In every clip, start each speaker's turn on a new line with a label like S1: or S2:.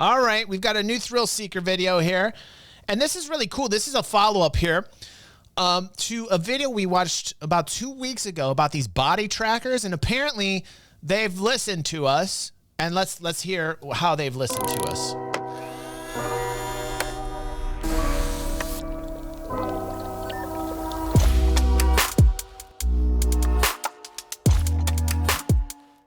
S1: All right, we've got a new ThrillSeeker video here, and this is really cool. This is a follow-up here to a video we watched about 2 weeks ago about these body trackers, and apparently they've listened to us, and let's hear how they've listened to us.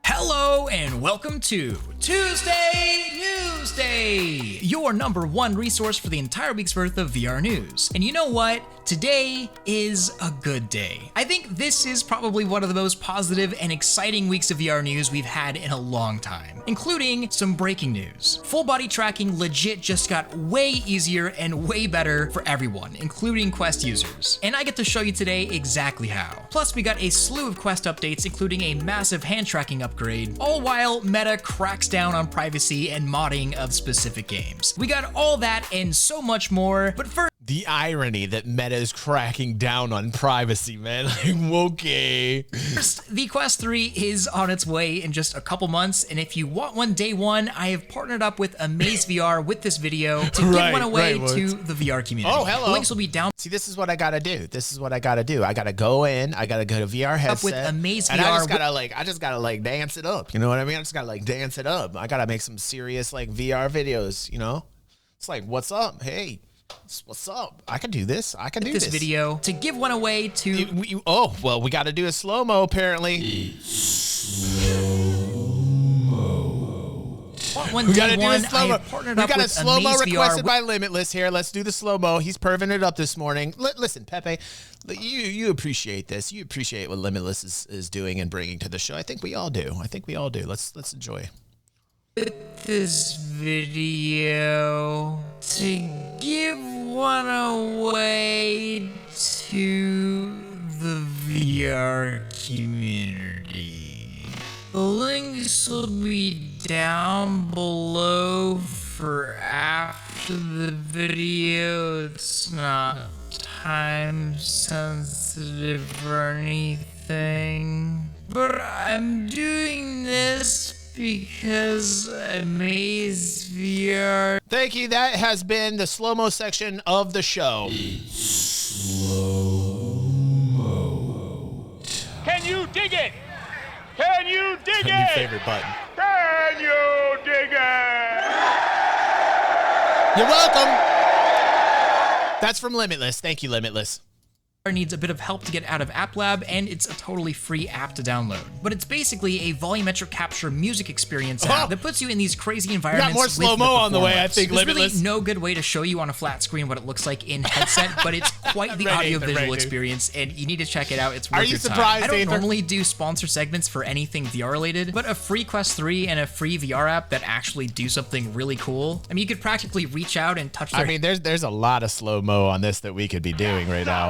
S2: Hello and welcome to Tuesday Newsday, your #1 resource for the entire week's worth of VR news. And you know what? Today is a good day. I think this is probably one of the most positive and exciting weeks of VR news we've had in a long time, including some breaking news. Full body tracking legit just got way easier and way better for everyone, including Quest users. And I get to show you today exactly how. Plus, we got a slew of Quest updates, including a massive hand tracking upgrade, all while Meta cracks down on privacy and modding of specific games. We got all that and so much more, but first,
S1: the irony that Meta is cracking down on privacy, man. Like, okay.
S2: First, the Quest 3 is on its way in just a couple months, and if you want one day one, I have partnered up with Amaze VR with this video to give one away to the VR community.
S1: Oh, hello.
S2: The links will be down.
S1: See, this is what I gotta do. This is what I gotta do. I gotta go in. I gotta go to VR headset.
S2: Up with Amaze VR.
S1: And I just gotta like dance it up. You know what I mean? I just gotta like dance it up. I gotta make some serious like VR videos. You know, it's like, what's up? Hey. What's up? I can do this. I can do this
S2: video to give one away to.
S1: Oh, well, we got to do a slow-mo apparently.
S2: Slow-mo. We got to do a slow-mo. We got a
S1: slow-mo requested by Limitless here. Let's do the slow-mo. He's perving it up this morning. Listen, Pepe, you appreciate this. You appreciate what Limitless is doing and bringing to the show. I think we all do. Let's enjoy.
S2: With this video to give one away to the VR community. The links will be down below for after the video. It's not time sensitive or anything, but I'm doing this because Amaze VR.
S1: Thank you. That has been the slow-mo section of the show. Slow-mo.
S3: Can you dig it? Can you dig it?
S1: New favorite button.
S3: Can you dig it?
S1: You're welcome. That's from Limitless. Thank you, Limitless.
S2: Needs a bit of help to get out of App Lab, and it's a totally free app to download. But it's basically a volumetric capture music experience app that puts you in these crazy environments.
S1: We got more slow-mo on the way, I think.
S2: There's
S1: Limitless.
S2: really no good way to show you on a flat screen what it looks like in headset, but it's quite the audio-visual experience, and you need to check it out. It's worth your time. I don't normally do sponsor segments for anything VR related, but a free Quest 3 and a free VR app that actually do something really cool. I mean, you could practically reach out and touch their...
S1: I mean, there's a lot of slow-mo on this that we could be doing right now.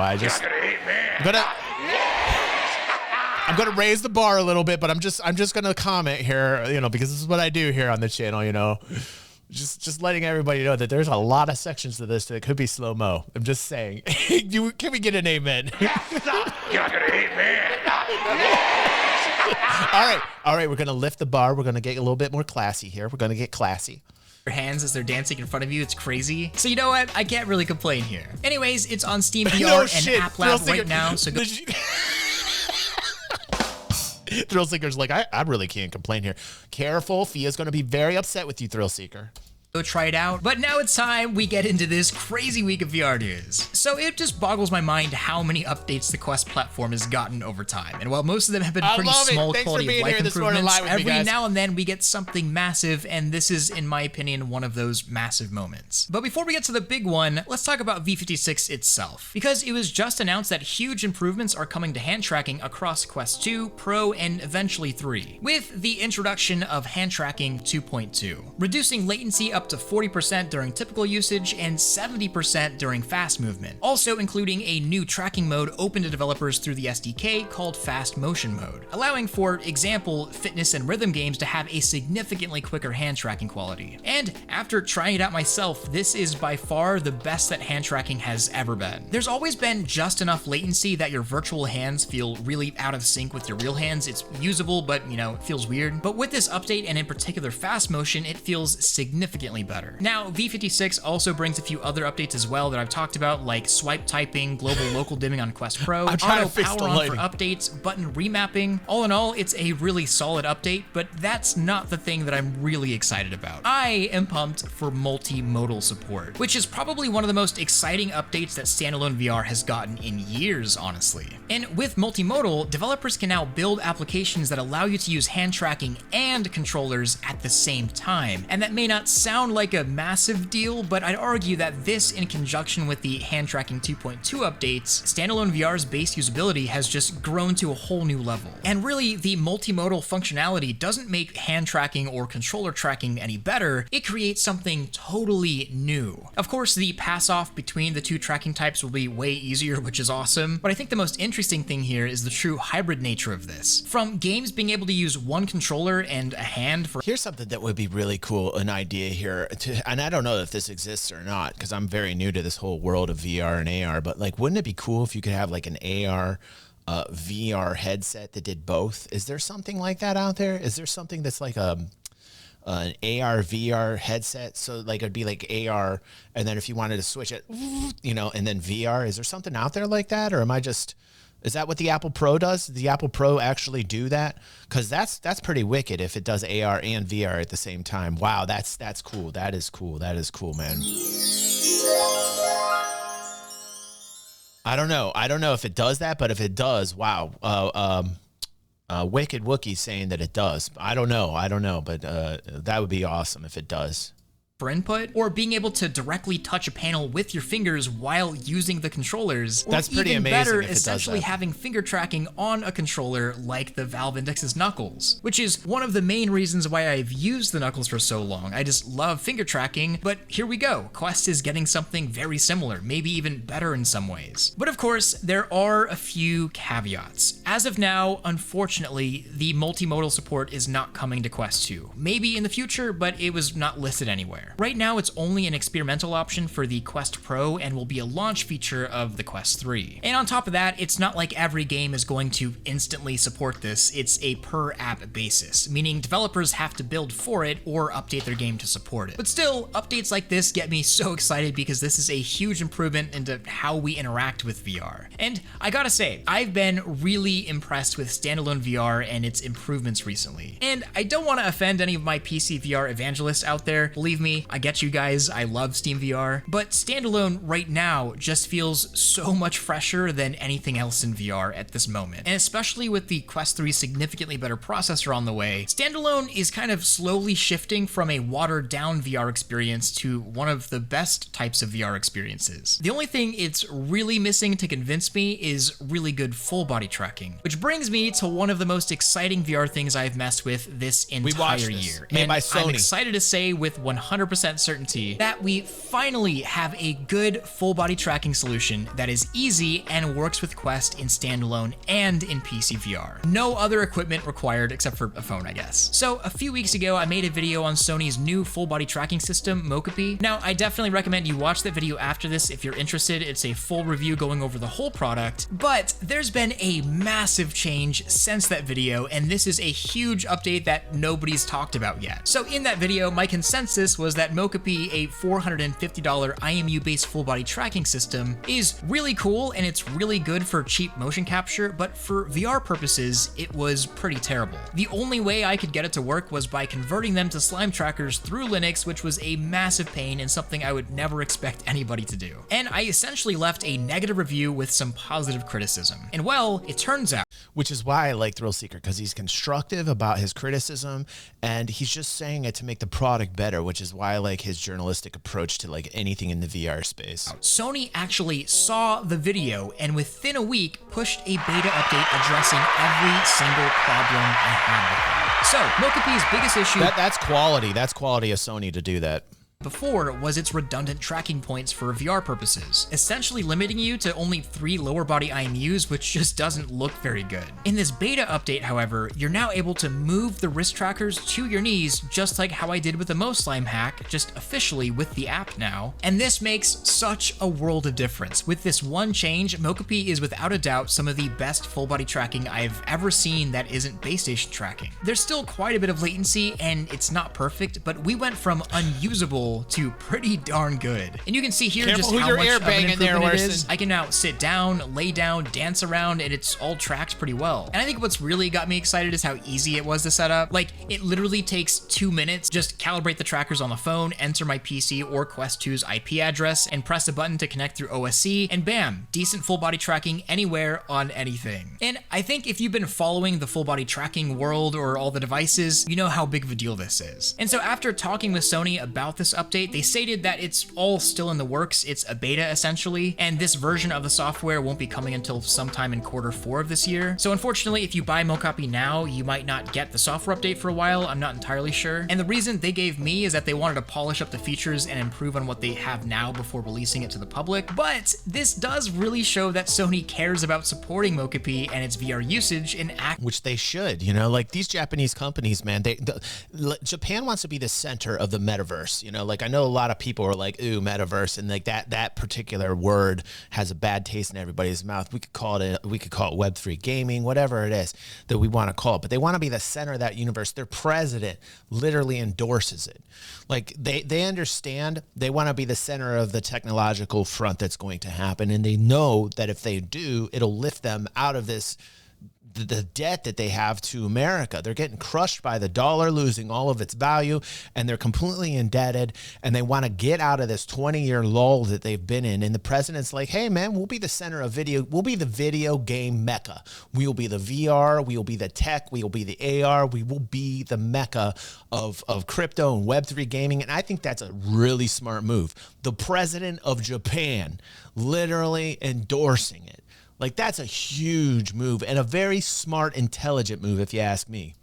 S1: I'm gonna raise the bar a little bit, but I'm just gonna comment here, you know, because this is what I do here on the channel, you know. Just letting everybody know that there's a lot of sections to this that could be slow-mo. I'm just saying. Can we get an amen? All right, we're gonna lift the bar. We're gonna get a little bit more classy here. We're gonna get classy.
S2: Hands as they're dancing in front of you. It's crazy. So you know what? I can't really complain here. Anyways, it's on Steam VR and App Lab right now, so go...
S1: ThrillSeeker's like, I really can't complain here. Careful, Fia's gonna be very upset with you, ThrillSeeker.
S2: Go try it out. But now it's time we get into this crazy week of VR news. So it just boggles my mind how many updates the Quest platform has gotten over time. And while most of them have been pretty small quality of life improvements, every now and then we get something massive, and this is, in my opinion, one of those massive moments. But before we get to the big one, let's talk about V56 itself, because it was just announced that huge improvements are coming to hand tracking across Quest 2, Pro, and eventually 3, with the introduction of hand tracking 2.2, reducing latency up to 40% during typical usage and 70% during fast movement, also including a new tracking mode open to developers through the SDK called Fast Motion Mode, allowing, for example, fitness and rhythm games to have a significantly quicker hand tracking quality. And after trying it out myself, this is by far the best that hand tracking has ever been. There's always been just enough latency that your virtual hands feel really out of sync with your real hands. It's usable, but, you know, it feels weird. But with this update, and in particular fast motion, it feels significantly significantly better. Now, V56 also brings a few other updates as well that I've talked about, like swipe typing, global local dimming on Quest Pro, auto power on for updates, button remapping. All in all, it's a really solid update, but that's not the thing that I'm really excited about. I am pumped for multimodal support, which is probably one of the most exciting updates that standalone VR has gotten in years, honestly. And with multimodal, developers can now build applications that allow you to use hand tracking and controllers at the same time. And that may not sound like a massive deal, but I'd argue that this, in conjunction with the hand tracking 2.2 updates, standalone VR's base usability has just grown to a whole new level. And really, the multimodal functionality doesn't make hand tracking or controller tracking any better, it creates something totally new. Of course, the pass off between the two tracking types will be way easier, which is awesome, but I think the most interesting thing here is the true hybrid nature of this. From games being able to use one controller and a hand for—
S1: Here's something that would be really cool, an idea here, and I don't know if this exists or not, because I'm very new to this whole world of VR and AR, but like, wouldn't it be cool if you could have like an AR VR headset that did both? Is there something like that out there? Is there something that's like an AR VR headset? So like it'd be like AR, and then if you wanted to switch it, you know, and then VR, is there something out there like that? Or am I just, is that what the Apple Pro does? Does the Apple Pro actually do that? Because that's pretty wicked if it does AR and VR at the same time. Wow, that's cool. That is cool. That is cool, man. I don't know if it does that, but if it does, wow. Wicked Wookie saying that it does. I don't know, but that would be awesome if it does.
S2: For input, or being able to directly touch a panel with your fingers while using the controllers.
S1: That's pretty
S2: even
S1: amazing
S2: better,
S1: if it does
S2: essentially
S1: that.
S2: having finger tracking on a controller like the Valve Index's Knuckles, which is one of the main reasons why I've used the Knuckles for so long. I just love finger tracking, but here we go. Quest is getting something very similar, maybe even better in some ways. But of course, there are a few caveats. As of now, unfortunately, the multimodal support is not coming to Quest 2. Maybe in the future, but it was not listed anywhere. Right now, it's only an experimental option for the Quest Pro and will be a launch feature of the Quest 3. And on top of that, it's not like every game is going to instantly support this. It's a per app basis, meaning developers have to build for it or update their game to support it. But still, updates like this get me so excited because this is a huge improvement into how we interact with VR. And I gotta say, I've been really impressed with standalone VR and its improvements recently. And I don't want to offend any of my PC VR evangelists out there. Believe me, I get you guys, I love Steam VR, but standalone right now just feels so much fresher than anything else in VR at this moment. And especially with the Quest 3 significantly better processor on the way, standalone is kind of slowly shifting from a watered down VR experience to one of the best types of VR experiences. The only thing it's really missing to convince me is really good full body tracking, which brings me to one of the most exciting VR things I've messed with this entire year.
S1: Made by Sony.
S2: I'm excited to say with 100% certainty that we finally have a good full body tracking solution that is easy and works with Quest in standalone and in PC VR. No other equipment required except for a phone, I guess. So a few weeks ago, I made a video on Sony's new full body tracking system, Mokopi. Now, I definitely recommend you watch that video after this if you're interested. It's a full review going over the whole product, but there's been a massive change since that video, and this is a huge update that nobody's talked about yet. So in that video, my consensus was that Mokopi, a $450 IMU-based full-body tracking system, is really cool and it's really good for cheap motion capture, but for VR purposes, it was pretty terrible. The only way I could get it to work was by converting them to slime trackers through Linux, which was a massive pain and something I would never expect anybody to do. And I essentially left a negative review with some positive criticism. And well, it turns out,
S1: which is why I like ThrillSeeker, because he's constructive about his criticism and he's just saying it to make the product better, which is why I like his journalistic approach to like anything in the VR space.
S2: Sony actually saw the video and within a week pushed a beta update addressing every single problem I had with it. So, Mokopi's biggest issue—
S1: That's quality. That's quality of Sony to do that.
S2: before was its redundant tracking points for VR purposes, essentially limiting you to only 3 lower body IMUs, which just doesn't look very good. In this beta update, however, you're now able to move the wrist trackers to your knees, just like how I did with the Mo Slime hack, just officially with the app now. And this makes such a world of difference. With this one change, Mokopi is without a doubt some of the best full body tracking I've ever seen that isn't base station tracking. There's still quite a bit of latency and it's not perfect, but we went from unusable stable to pretty darn good. And you can see here
S1: Careful
S2: just how much of an
S1: in there,
S2: improvement it is.
S1: Orson.
S2: I can now sit down, lay down, dance around, and it's all tracked pretty well. And I think what's really got me excited is how easy it was to set up. Like, it literally takes 2 minutes, just calibrate the trackers on the phone, enter my PC or Quest 2's IP address, and press a button to connect through OSC, and bam, decent full body tracking anywhere on anything. And I think if you've been following the full body tracking world or all the devices, you know how big of a deal this is. And so after talking with Sony about this update, they stated that it's all still in the works. It's a beta essentially, and this version of the software won't be coming until sometime in Q4 of this year. So unfortunately, if you buy Mocopy now, you might not get the software update for a while. I'm not entirely sure. And the reason they gave me is that they wanted to polish up the features and improve on what they have now before releasing it to the public. But this does really show that Sony cares about supporting Mocopy and its VR usage in
S1: which they should, you know, like these Japanese companies, man, Japan wants to be the center of the metaverse, you know, like I know a lot of people are like, ooh, metaverse, and like that particular word has a bad taste in everybody's mouth. We could call it Web3 gaming, whatever it is that we want to call it, but they want to be the center of that universe. Their president literally endorses it. Like they understand they want to be the center of the technological front that's going to happen, and they know that if they do, it'll lift them out of this the debt that they have to America. They're getting crushed by the dollar, losing all of its value, and they're completely indebted, and they want to get out of this 20-year lull that they've been in. And the president's like, hey man, we'll be the center of video. We'll be the video game mecca. We'll be the VR. We'll be the tech. We'll be the AR. We will be the mecca of crypto and Web3 gaming. And I think that's a really smart move. The president of Japan literally endorsing it. Like, that's a huge move and a very smart, intelligent move, if you ask me.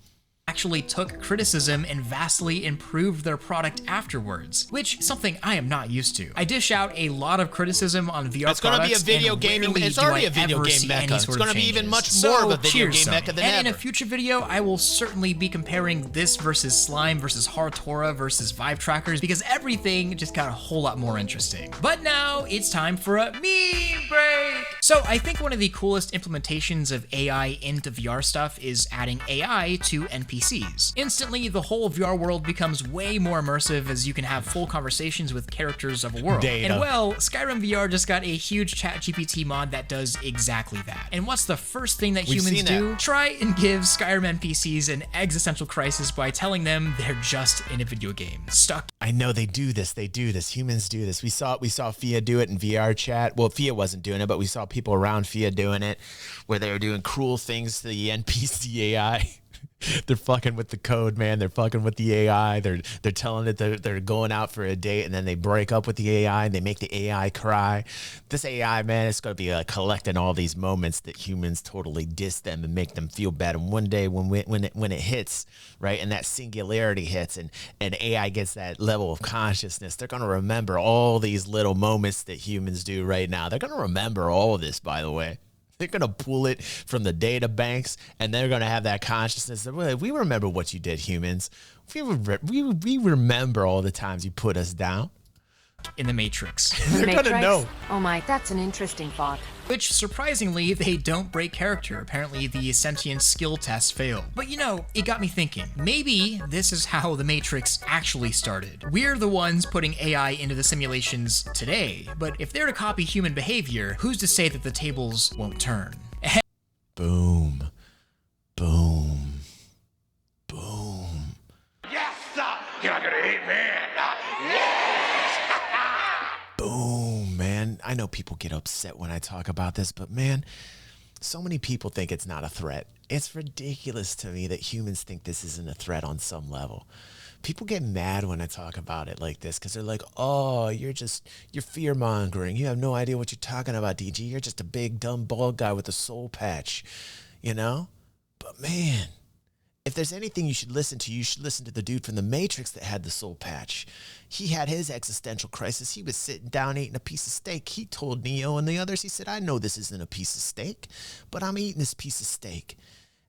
S2: Actually took criticism and vastly improved their product afterwards, which is something I am not used to. I dish out a lot of criticism on VR
S1: it's going to be a video gaming. It's already a video game mecca. It's going to be even much more of a video game mecca than ever.
S2: And in a future video, I will certainly be comparing this versus Slime versus Hartora versus Vive trackers, because everything just got a whole lot more interesting. But now it's time for a meme break. So I think one of the coolest implementations of AI into VR stuff is adding AI to NPCs. Instantly, the whole VR world becomes way more immersive as you can have full conversations with characters of a world.
S1: Data.
S2: And well, Skyrim VR just got a huge ChatGPT mod that does exactly that. And what's the first thing that humans do? Try and give Skyrim NPCs an existential crisis by telling them they're just in a video game, stuck.
S1: I know they do this. They do this. Humans do this. We saw Fia do it in VR chat. Well, Fia wasn't doing it, but we saw people around Fia doing it, where they were doing cruel things to the NPC AI. They're fucking with the code, man. They're fucking with the AI. They're telling it they're going out for a date, and then they break up with the AI and they make the AI cry. This AI, man, it's going to be collecting all these moments that humans totally diss them and make them feel bad. And one day when it hits, right, and that singularity hits and AI gets that level of consciousness, they're going to remember all these little moments that humans do right now. They're going to remember all of this, by the way. They're going to pull it from the data banks, and they're going to have that consciousness that we remember what you did, humans. We remember all the times you put us down.
S2: In the Matrix.
S1: They're going to know.
S4: Oh my, that's an interesting thought.
S2: Which, surprisingly, they don't break character. Apparently, the sentient skill test failed. But you know, it got me thinking. Maybe this is how the Matrix actually started. We're the ones putting AI into the simulations today, but if they're to copy human behavior, who's to say that the tables won't turn?
S1: Boom. Boom. Boom.
S3: Yes, sir. Can I get a hit, man?
S1: Boom, man. I know people get upset when I talk about this, but man, so many people think it's not a threat. It's ridiculous to me that humans think this isn't a threat on some level. People get mad when I talk about it like this because they're like, oh, you're fear mongering. You have no idea what you're talking about, DG. You're just a big, dumb, bald guy with a soul patch, you know? But man, if there's anything you should listen to the dude from The Matrix that had the soul patch. He had his existential crisis. He was sitting down eating a piece of steak. He told Neo and the others, he said, I know this isn't a piece of steak, but I'm eating this piece of steak.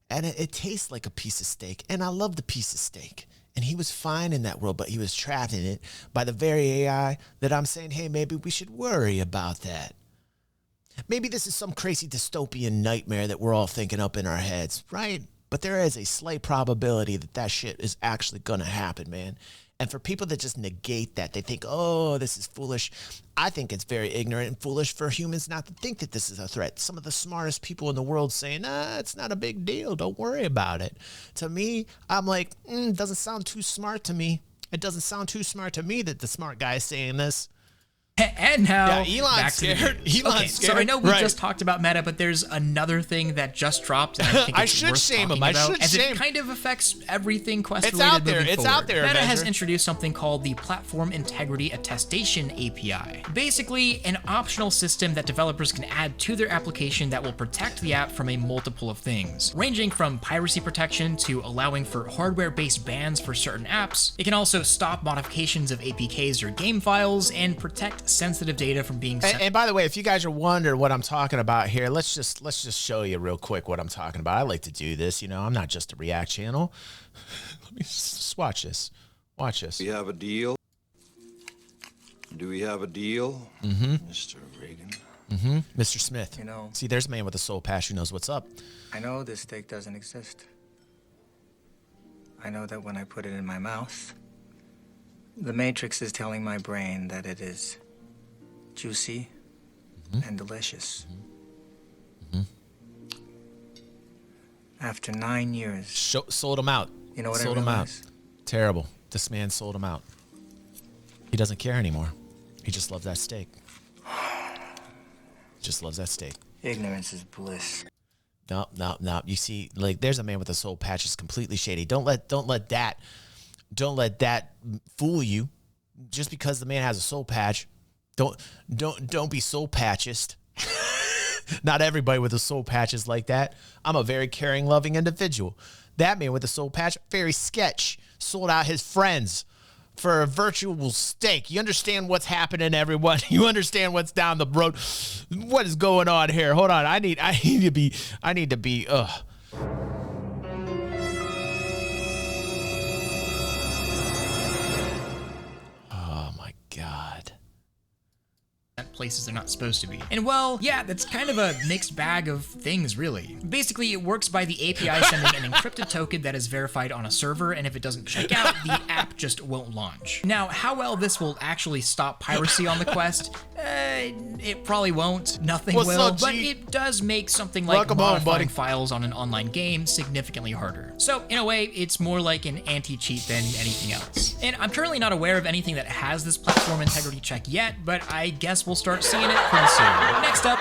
S1: And it tastes like a piece of steak. And I love the piece of steak. And he was fine in that world, but he was trapped in it by the very AI that I'm saying, hey, maybe we should worry about that. Maybe this is some crazy dystopian nightmare that we're all thinking up in our heads, right? But there is a slight probability that shit is actually going to happen, man. And for people that just negate that, they think, oh, this is foolish. I think it's very ignorant and foolish for humans not to think that this is a threat. Some of the smartest people in the world saying, it's not a big deal. Don't worry about it. To me, I'm like, it doesn't sound too smart to me. It doesn't sound too smart to me that the smart guy is saying this.
S2: And now,
S1: Elon's scared.
S2: Okay, so I know we just talked about Meta, but there's another thing that just dropped, and I think it's worth talking about, as it kind of affects everything Quest-related moving forward. It's out there. Meta has introduced something called the Platform Integrity Attestation API. Basically, an optional system that developers can add to their application that will protect the app from a multiple of things, ranging from piracy protection to allowing for hardware-based bans for certain apps. It can also stop modifications of APKs or game files and protect sensitive data from being sent.
S1: And by the way, if you guys are wondering what I'm talking about here, let's just show you real quick what I'm talking about. I like to do this, I'm not just a React channel. Let me just watch this. Watch this.
S5: We have a deal. Do we have a deal, Mr. Reagan?
S1: Mr. Smith. See, there's a man with a soul patch who knows what's up.
S6: I know this steak doesn't exist. I know that when I put it in my mouth, the Matrix is telling my brain that it is juicy and delicious. After 9 years.
S1: Sold him out.
S6: You know what
S1: sold
S6: I
S1: him out.
S6: realized?
S1: Terrible. This man sold him out. He doesn't care anymore. He just loves that steak. Just loves that steak.
S6: Ignorance is bliss.
S1: No. You see, like, there's a man with a soul patch is completely shady. Don't let that fool you. Just because the man has a soul patch, don't be soul patchist. Not everybody with a soul patch is like that. I'm a very caring, loving individual. That man with a soul patch, very sketch, sold out his friends for a virtual steak. You understand what's happening, everyone? You understand what's down the road? What is going on here? Hold on. I need to be. Oh my God.
S2: Places they're not supposed to be. And well, yeah, that's kind of a mixed bag of things, really. Basically, it works by the API sending an encrypted token that is verified on a server, and if it doesn't check out, the app just won't launch. Now, how well this will actually stop piracy on the Quest, it probably won't. Nothing will, but it does make something like modifying files on an online game significantly harder. So, in a way, it's more like an anti-cheat than anything else. And I'm currently not aware of anything that has this platform integrity check yet, but I guess we'll start seeing it pretty soon. Next up.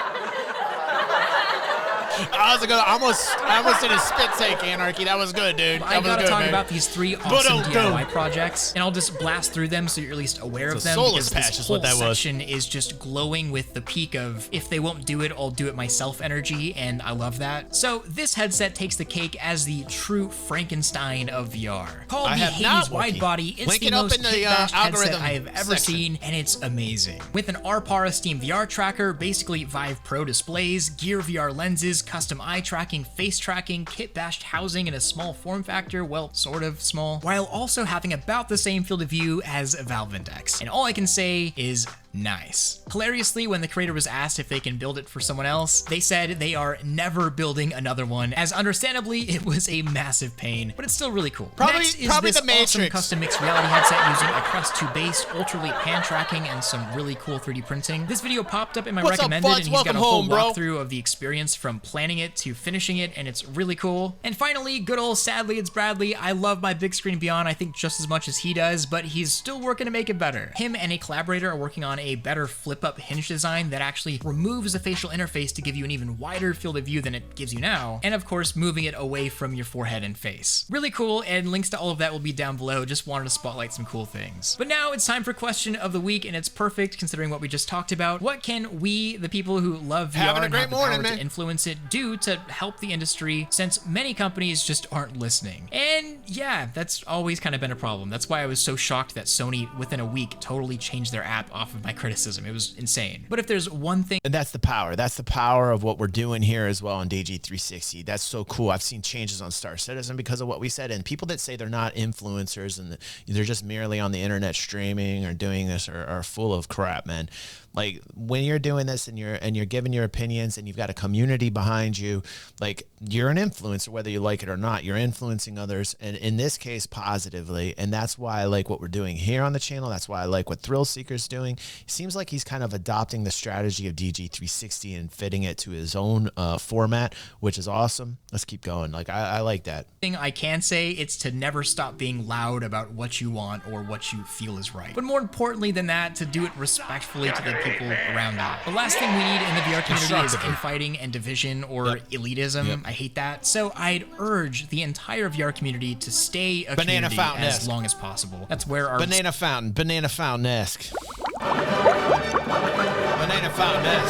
S1: I almost did a spit take, Anarchy. That was good, dude.
S2: I gotta talk about these 3 awesome DIY projects, and I'll just blast through them so you're at least aware of them, because this whole section is just glowing with the peak of, if they won't do it, I'll do it myself energy, and I love that. So this headset takes the cake as the true Frankenstein of VR. Called the Hades Widebody, it's the most kick-bashed headset I have ever seen, and it's amazing. With an RPAR Steam VR tracker, basically Vive Pro displays, Gear VR lenses, custom eye tracking, face tracking, kit-bashed housing in a small form factor, well, sort of small, while also having about the same field of view as Valve Index. And all I can say is nice. Hilariously, when the creator was asked if they can build it for someone else, they said they are never building another one, as understandably it was a massive pain, but it's still really cool. Next is this awesome custom mixed reality headset using a Quest 2 based ultralight pan tracking and some really cool 3D printing. This video popped up in my recommended, and he's got a whole walkthrough of the experience from planning it to finishing it, and it's really cool. And finally, good old Sadly It's Bradley. I love my Big Screen Beyond, I think just as much as he does, but he's still working to make it better. Him and a collaborator are working on a better flip-up hinge design that actually removes the facial interface to give you an even wider field of view than it gives you now, and of course moving it away from your forehead and face. Really cool, and links to all of that will be down below. Just wanted to spotlight some cool things. But now it's time for question of the week, and it's perfect considering what we just talked about. What can we, the people who love VR and have the power to influence it, do to help the industry, since many companies just aren't listening? And yeah, that's always kind of been a problem. That's why I was so shocked that Sony within a week totally changed their app off of my criticism. It was insane. But if there's one thing...
S1: And that's the power. That's the power of what we're doing here as well on DG360. That's so cool. I've seen changes on Star Citizen because of what we said. And people that say they're not influencers and they're just merely on the internet streaming or doing this are full of crap, man. Like when you're doing this and you're giving your opinions and you've got a community behind you, like you're an influencer, whether you like it or not, you're influencing others. And in this case, positively. And that's why I like what we're doing here on the channel. That's why I like what ThrillSeeker's doing. It seems like he's kind of adopting the strategy of DG360 and fitting it to his own format, which is awesome. Let's keep going. Like I like that.
S2: Thing I can say, it's to never stop being loud about what you want or what you feel is right. But more importantly than that, to do it respectfully to the people around you. The last thing we need in the VR community is infighting and division or elitism. I hate that. So I'd urge the entire VR community to stay a community as long as possible. That's where our
S1: banana fountain-esque. Banana fountain-esque.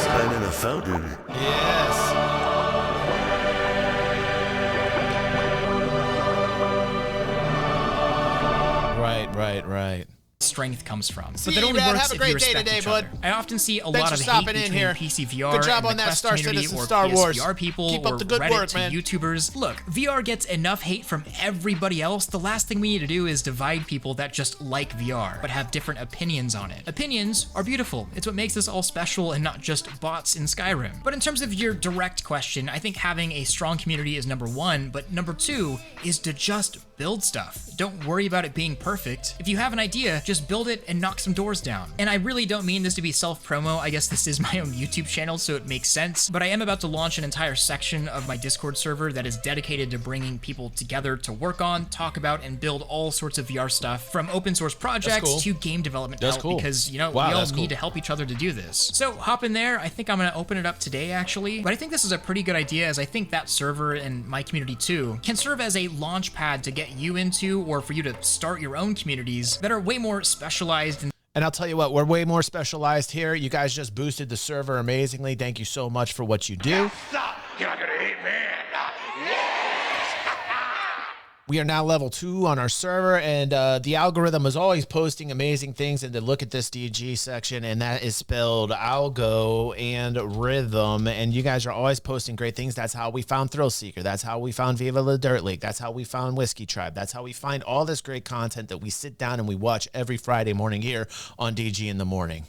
S1: Banana fountain. Yes. Right.
S2: strength comes from.
S1: See, but that only works if you respect each other.
S2: I often see a lot of hate between PC VR
S1: good job
S2: and
S1: on
S2: the
S1: that
S2: Quest
S1: Star
S2: community
S1: Citizen
S2: or
S1: Star Wars.
S2: PSVR people
S1: Keep
S2: or
S1: up the good
S2: Reddit
S1: work,
S2: to
S1: man.
S2: YouTubers. Look, VR gets enough hate from everybody else. The last thing we need to do is divide people that just like VR, but have different opinions on it. Opinions are beautiful. It's what makes us all special and not just bots in Skyrim. But in terms of your direct question, I think having a strong community is number one, but number two is to just build stuff. Don't worry about it being perfect. If you have an idea, just build it and knock some doors down. And I really don't mean this to be self-promo. I guess this is my own YouTube channel, so it makes sense. But I am about to launch an entire section of my Discord server that is dedicated to bringing people together to work on, talk about, and build all sorts of VR stuff, from open source projects to game development help, because, you know, we all need to help each other to do this. So hop in there. I think I'm gonna open it up today, actually. But I think this is a pretty good idea, as I think that server and my community too can serve as a launch pad to get you into, or for you to start your own communities that are way more specialized in.
S1: And I'll tell you what, we're way more specialized here. You guys just boosted the server amazingly. Thank you so much for what you do.
S3: You're not gonna hate me.
S1: We are now level 2 on our server, and the algorithm is always posting amazing things. And to look at this DG section, and that is spelled algo and rhythm. And you guys are always posting great things. That's how we found ThrillSeeker. That's how we found Viva La Dirt League. That's how we found Whiskey Tribe. That's how we find all this great content that we sit down and we watch every Friday morning here on DG in the Morning.